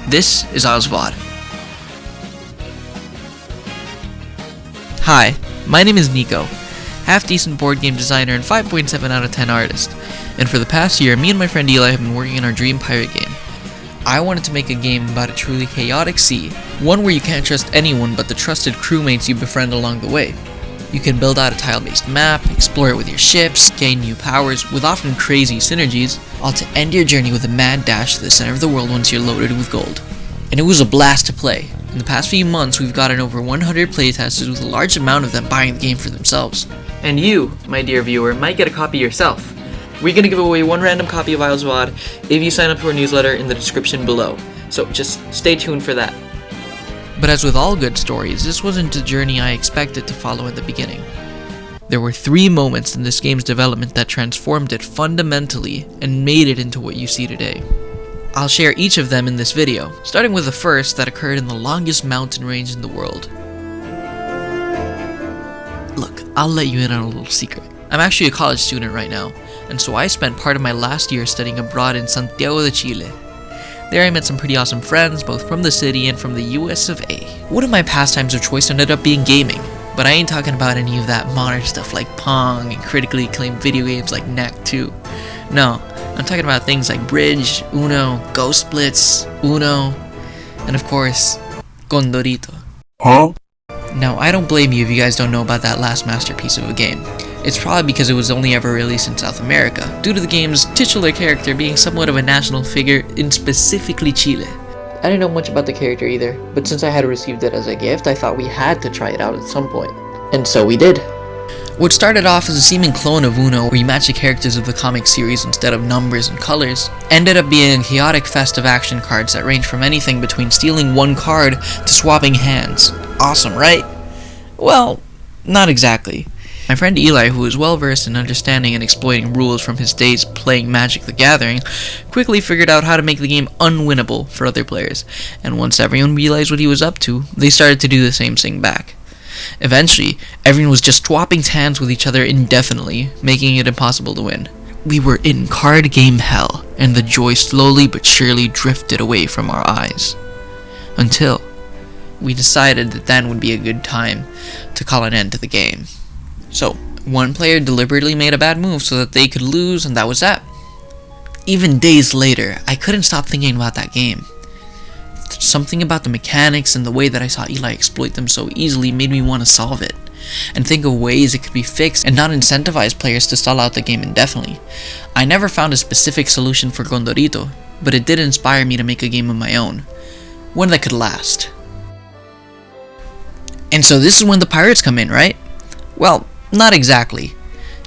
This is Oswald. Hi, my name is Nico, half-decent board game designer and 5.7 out of 10 artist, and for the past year, me and my friend Eli have been working on our dream pirate game. I wanted to make a game about a truly chaotic sea, one where you can't trust anyone but the trusted crewmates you befriend along the way. You can build out a tile-based map, explore it with your ships, gain new powers with often crazy synergies, all to end your journey with a mad dash to the center of the world once you're loaded with gold. And it was a blast to play. In the past few months, we've gotten over 100 playtesters with a large amount of them buying the game for themselves. And you, my dear viewer, might get a copy yourself. We're going to give away one random copy of Isleswad if you sign up to our newsletter in the description below, so just stay tuned for that. But as with all good stories, this wasn't the journey I expected to follow in the beginning. There were 3 moments in this game's development that transformed it fundamentally and made it into what you see today. I'll share each of them in this video, starting with the first that occurred in the longest mountain range in the world. Look, I'll let you in on a little secret. I'm actually a college student right now, and so I spent part of my last year studying abroad in Santiago de Chile. There I met some pretty awesome friends, both from the city and from the US of A. One of my pastimes of choice ended up being gaming, but I ain't talking about any of that modern stuff like Pong and critically acclaimed video games like Knack 2. No, I'm talking about things like Bridge, Uno, Ghost Blitz, Uno, and of course, Condorito. Huh? Now, I don't blame you if you guys don't know about that last masterpiece of a game. It's probably because it was only ever released in South America, due to the game's titular character being somewhat of a national figure in specifically Chile. I didn't know much about the character either, but since I had received it as a gift, I thought we had to try it out at some point. And so we did. What started off as a seeming clone of Uno, where you match the characters of the comic series instead of numbers and colors, ended up being a chaotic fest of action cards that range from anything between stealing one card to swapping hands. Awesome, right? Well, not exactly. My friend Eli, who is well versed in understanding and exploiting rules from his days playing Magic the Gathering, quickly figured out how to make the game unwinnable for other players, and once everyone realized what he was up to, they started to do the same thing back. Eventually, everyone was just swapping hands with each other indefinitely, making it impossible to win. We were in card game hell, and the joy slowly but surely drifted away from our eyes. Until we decided that then would be a good time to call an end to the game. So, one player deliberately made a bad move so that they could lose, and that was that. Even days later, I couldn't stop thinking about that game. Something about the mechanics and the way that I saw Eli exploit them so easily made me want to solve it, and think of ways it could be fixed and not incentivize players to stall out the game indefinitely. I never found a specific solution for Condorito, but it did inspire me to make a game of my own, one that could last. And so this is when the pirates come in, right? Well, not exactly.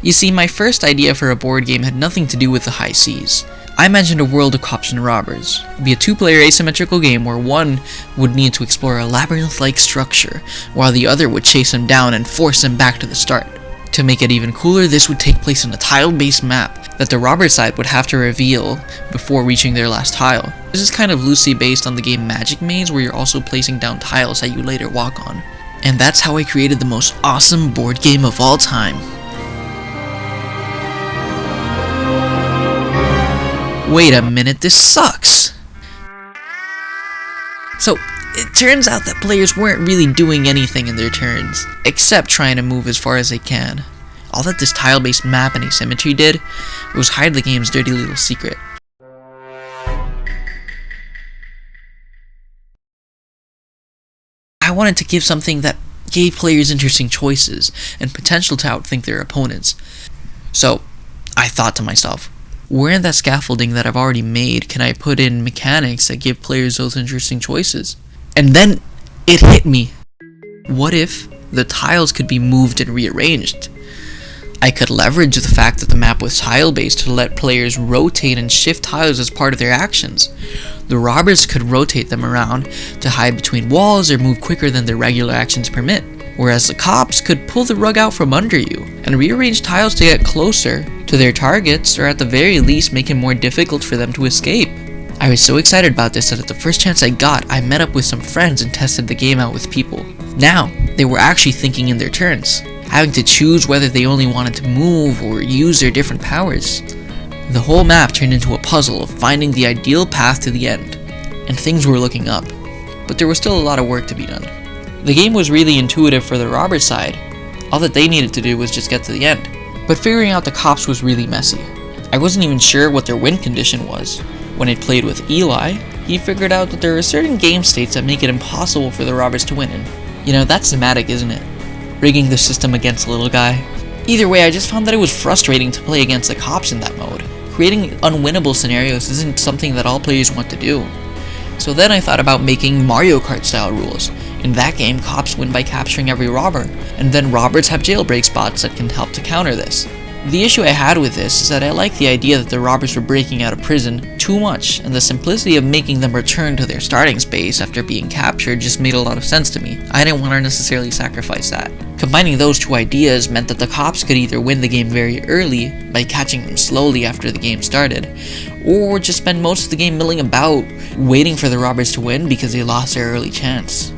You see, my first idea for a board game had nothing to do with the high seas. I imagined a world of cops and robbers. It would be a 2-player asymmetrical game where one would need to explore a labyrinth-like structure, while the other would chase him down and force him back to the start. To make it even cooler, this would take place on a tile-based map that the robber side would have to reveal before reaching their last tile. This is kind of loosely based on the game Magic Maze, where you're also placing down tiles that you later walk on. And that's how I created the most awesome board game of all time. Wait a minute, this sucks! So, it turns out that players weren't really doing anything in their turns, except trying to move as far as they can. All that this tile-based map and asymmetry did was hide the game's dirty little secret. I wanted to give something that gave players interesting choices and potential to outthink their opponents. So, I thought to myself, where in that scaffolding that I've already made can I put in mechanics that give players those interesting choices? And then it hit me. What if the tiles could be moved and rearranged? I could leverage the fact that the map was tile-based to let players rotate and shift tiles as part of their actions. The robbers could rotate them around to hide between walls or move quicker than their regular actions permit, whereas the cops could pull the rug out from under you and rearrange tiles to get closer to their targets, or at the very least make it more difficult for them to escape. I was so excited about this that at the first chance I got, I met up with some friends and tested the game out with people. Now, they were actually thinking in their turns, having to choose whether they only wanted to move or use their different powers. The whole map turned into a puzzle of finding the ideal path to the end. and things were looking up. But there was still a lot of work to be done. The game was really intuitive for the robber side. All that they needed to do was just get to the end. But figuring out the cops was really messy. I wasn't even sure what their win condition was. When I played with Eli, he figured out that there are certain game states that make it impossible for the robbers to win in. You know, that's thematic, isn't it? Rigging the system against a little guy. Either way, I just found that it was frustrating to play against the cops in that mode. Creating unwinnable scenarios isn't something that all players want to do. So then I thought about making Mario Kart style rules. In that game, cops win by capturing every robber, and then robbers have jailbreak spots that can help to counter this. The issue I had with this is that I liked the idea that the robbers were breaking out of prison too much, and the simplicity of making them return to their starting space after being captured just made a lot of sense to me. I didn't want to necessarily sacrifice that. Combining those two ideas meant that the cops could either win the game very early by catching them slowly after the game started, or just spend most of the game milling about waiting for the robbers to win because they lost their early chance.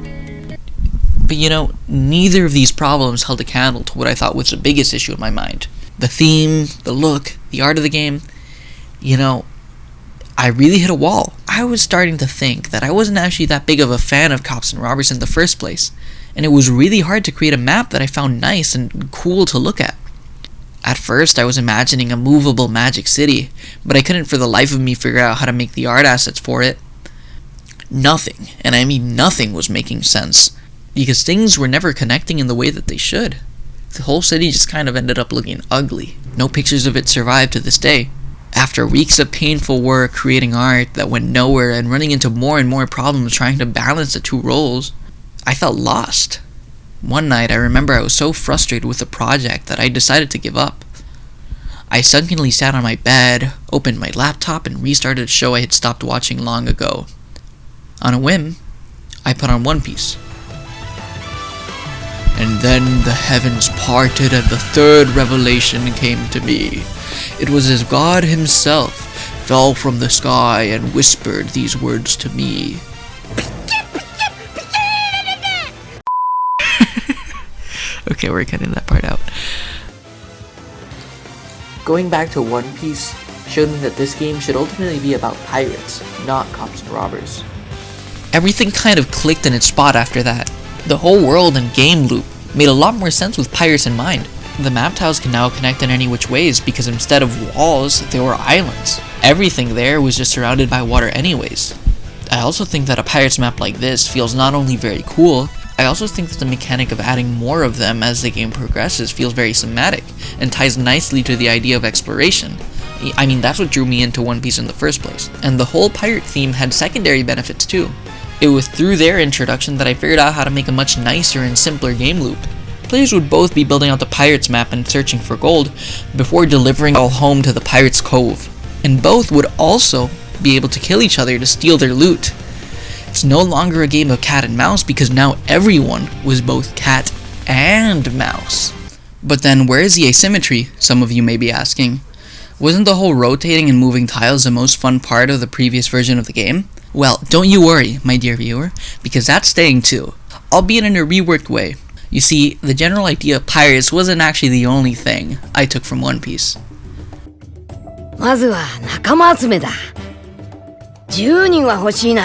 But you know, neither of these problems held a candle to what I thought was the biggest issue in my mind. The theme, the look, the art of the game. You know, I really hit a wall. I was starting to think that I wasn't actually that big of a fan of cops and robbers in the first place, and it was really hard to create a map that I found nice and cool to look at. At first, I was imagining a movable magic city, but I couldn't for the life of me figure out how to make the art assets for it. Nothing, and I mean nothing, was making sense, because things were never connecting in the way that they should. The whole city just kind of ended up looking ugly. No pictures of it survive to this day. After weeks of painful work creating art that went nowhere and running into more and more problems trying to balance the two roles, I felt lost. One night I remember I was so frustrated with the project that I decided to give up. I sunkenly sat on my bed, opened my laptop, and restarted a show I had stopped watching long ago. On a whim, I put on One Piece. And then the heavens parted and the third revelation came to me. It was as God himself fell from the sky and whispered these words to me. Okay, we're cutting that part out. Going back to One Piece showed me that this game should ultimately be about pirates, not cops and robbers. Everything kind of clicked in its spot after that. The whole world and game loop made a lot more sense with pirates in mind. The map tiles can now connect in any which ways because instead of walls, there were islands. Everything there was just surrounded by water anyways. I also think that a pirates map like this feels not only very cool, I also think that the mechanic of adding more of them as the game progresses feels very thematic and ties nicely to the idea of exploration. I mean, that's what drew me into One Piece in the first place. And the whole pirate theme had secondary benefits too. It was through their introduction that I figured out how to make a much nicer and simpler game loop. Players would both be building out the pirates map and searching for gold before delivering all home to the Pirates Cove. And both would also be able to kill each other to steal their loot. It's no longer a game of cat and mouse because now everyone was both cat and mouse. But then where is the asymmetry, some of you may be asking? Wasn't the whole rotating and moving tiles the most fun part of the previous version of the game? Well, don't you worry, my dear viewer, because that's staying too, albeit in a reworked way. You see, the general idea of pirates wasn't actually the only thing I took from One Piece. まずは仲間集めだ。10人は欲しいな。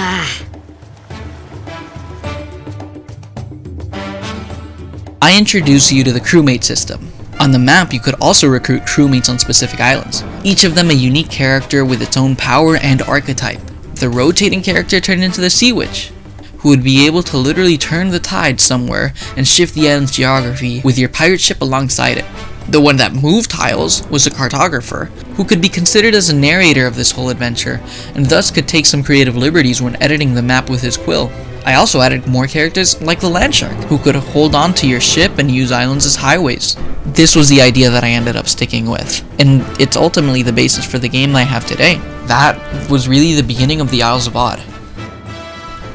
I introduce you to the crewmate system. On the map, you could also recruit crewmates on specific islands, each of them a unique character with its own power and archetype. The rotating character turned into the Sea Witch, who would be able to literally turn the tide somewhere and shift the island's geography with your pirate ship alongside it. The one that moved tiles was a cartographer, who could be considered as a narrator of this whole adventure, and thus could take some creative liberties when editing the map with his quill. I also added more characters like the land shark, who could hold on to your ship and use islands as highways. This was the idea that I ended up sticking with, and it's ultimately the basis for the game I have today. That was really the beginning of the Isles of Odd.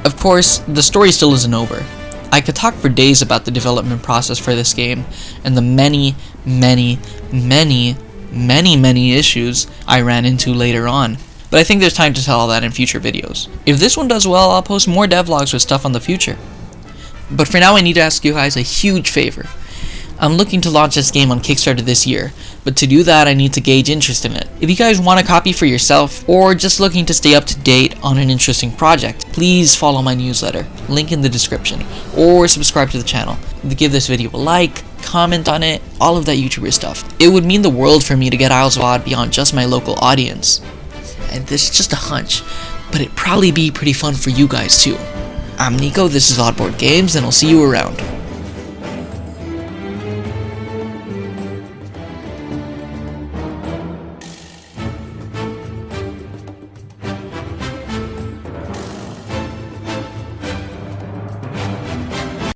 Of course, the story still isn't over. I could talk for days about the development process for this game, and the many issues I ran into later on. But I think there's time to tell all that in future videos. If this one does well, I'll post more devlogs with stuff on the future. But for now, I need to ask you guys a huge favor. I'm looking to launch this game on Kickstarter this year, but to do that I need to gauge interest in it. If you guys want a copy for yourself, or just looking to stay up to date on an interesting project, please follow my newsletter, link in the description, or subscribe to the channel. Give this video a like, comment on it, all of that YouTuber stuff. It would mean the world for me to get Isles VOD beyond just my local audience. And this is just a hunch, but it'd probably be pretty fun for you guys too. I'm Nico, this is Oddboard Games, and I'll see you around.